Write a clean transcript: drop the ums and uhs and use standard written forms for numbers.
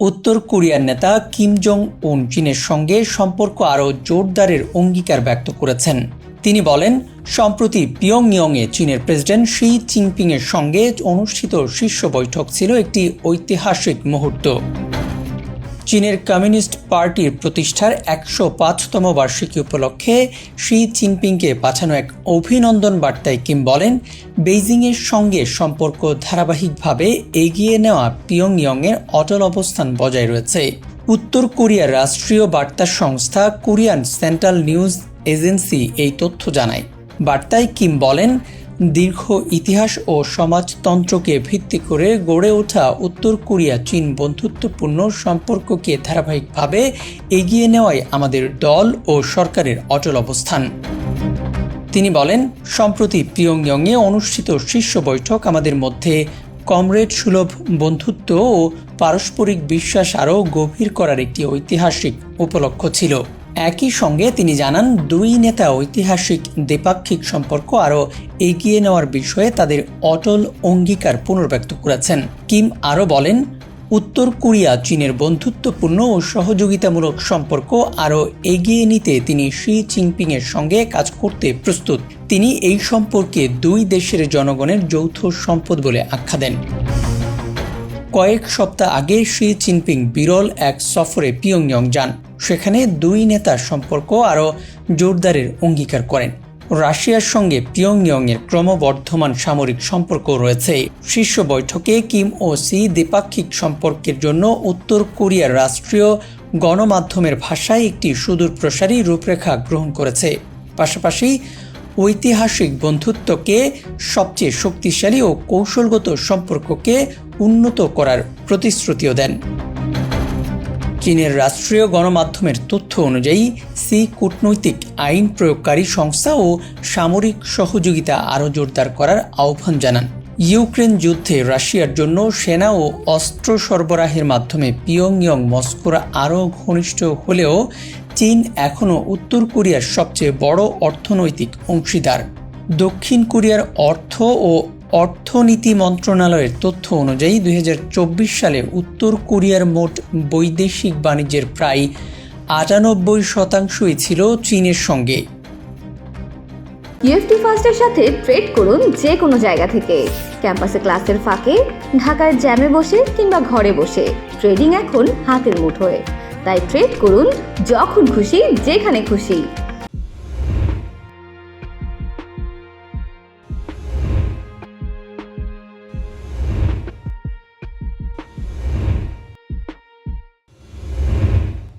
উত্তর কোরিয়ার নেতা কিম জং উন চীনের সঙ্গে সম্পর্ক আরও জোরদারের অঙ্গীকার ব্যক্ত করেছেন। তিনি বলেন, সম্প্রতি পিয়ংইয়ংয়ে চীনের প্রেসিডেন্ট শি জিনপিংয়ের সঙ্গে অনুষ্ঠিত শীর্ষ বৈঠক ছিল একটি ঐতিহাসিক মুহূর্ত। চীনের কমিউনিস্ট পার্টির প্রতিষ্ঠার ১০৫তম বার্ষিকী উপলক্ষে শি জিনপিংকে পাঠানো এক অভিনন্দন বার্তায় কিম বলেন, বেইজিংয়ের সঙ্গে সম্পর্ক ধারাবাহিকভাবে এগিয়ে নেওয়া পিয়ংইয়ংয়ের অটল অবস্থান বজায় রয়েছে। উত্তর কোরিয়ার রাষ্ট্রীয় বার্তা সংস্থা কোরিয়ান সেন্ট্রাল নিউজ এজেন্সি এই তথ্য জানায়। বার্তায় কিম বলেন, দীর্ঘ ইতিহাস ও সমাজতন্ত্রকে ভিত্তি করে গড়ে ওঠা উত্তর কোরিয়া চীন বন্ধুত্বপূর্ণ সম্পর্ককে ধারাবাহিকভাবে এগিয়ে নেওয়াই আমাদের দল ও সরকারের অটল অবস্থান। তিনি বলেন, সম্প্রতি পিয়ংইয়ংয়ে অনুষ্ঠিত শীর্ষ বৈঠক আমাদের মধ্যে কমরেড সুলভ বন্ধুত্ব ও পারস্পরিক বিশ্বাস আরও গভীর করার একটি ঐতিহাসিক উপলক্ষ ছিল। একই সঙ্গে তিনি জানান, দুই নেতা ঐতিহাসিক দ্বিপাক্ষিক সম্পর্ক আরও এগিয়ে নেওয়ার বিষয়ে তাদের অটল অঙ্গীকার পুনর্ব্যক্ত করেছেন। কিম আরও বলেন, উত্তর কোরিয়া চীনের বন্ধুত্বপূর্ণ ও সহযোগিতামূলক সম্পর্ক আরও এগিয়ে নিতে তিনি শি জিনপিংয়ের সঙ্গে কাজ করতে প্রস্তুত। তিনি এই সম্পর্কে দুই দেশের জনগণের যৌথ সম্পদ বলে আখ্যা দেন। কয়েক সপ্তাহ আগে শি জিনপিং বিরল এক সফরে পিয়ংইয়ং যান। সেখানে দুই নেতার সম্পর্ক আরও জোরদারের অঙ্গীকার করেন। রাশিয়ার সঙ্গে পিয়ংইয়ংয়ের ক্রমবর্ধমান সামরিক সম্পর্ক রয়েছে। শীর্ষ বৈঠকে কিম ও শি দ্বিপাক্ষিক সম্পর্কের জন্য উত্তর কোরিয়ার রাষ্ট্রীয় গণমাধ্যমের ভাষায় একটি সুদূরপ্রসারী রূপরেখা গ্রহণ করেছে। পাশাপাশি ঐতিহাসিক বন্ধুত্বকে সবচেয়ে শক্তিশালী ও কৌশলগত সম্পর্ককে উন্নত করার প্রতিশ্রুতিও দেন। চীনের রাষ্ট্রীয় গণমাধ্যমের তথ্য অনুযায়ী সি কূটনৈতিক আইন প্রয়োগকারী সংস্থা ও সামরিক সহযোগিতা আরও জোরদার করার আহ্বান জানান। ইউক্রেন যুদ্ধে রাশিয়ার জন্য সেনা ও অস্ত্র সরবরাহের মাধ্যমে পিয়ংইয়ং মস্কোর আরও ঘনিষ্ঠ হলেও চীন এখনও উত্তর কোরিয়ার সবচেয়ে বড় অর্থনৈতিক অংশীদার। দক্ষিণ কোরিয়ার অর্থনীতি মন্ত্রণালয়ের তথ্য অনুযায়ী ২০২৪ সালে উত্তর কোরিয়ার মোট বৈদেশিক বাণিজ্যের প্রায় ৯৮% ছিল চীনের সঙ্গে। ইউএফটি ফার্স্টের সাথে ট্রেড করুন যে কোনো জায়গা থেকে। ক্যাম্পাসে ক্লাসের ফাঁকে, ঢাকার জ্যামে বসে কিংবা ঘরে বসে ট্রেডিং এখন হাতের মুঠোয়। তাই ট্রেড করুন যখন খুশি, যেখানে খুশি।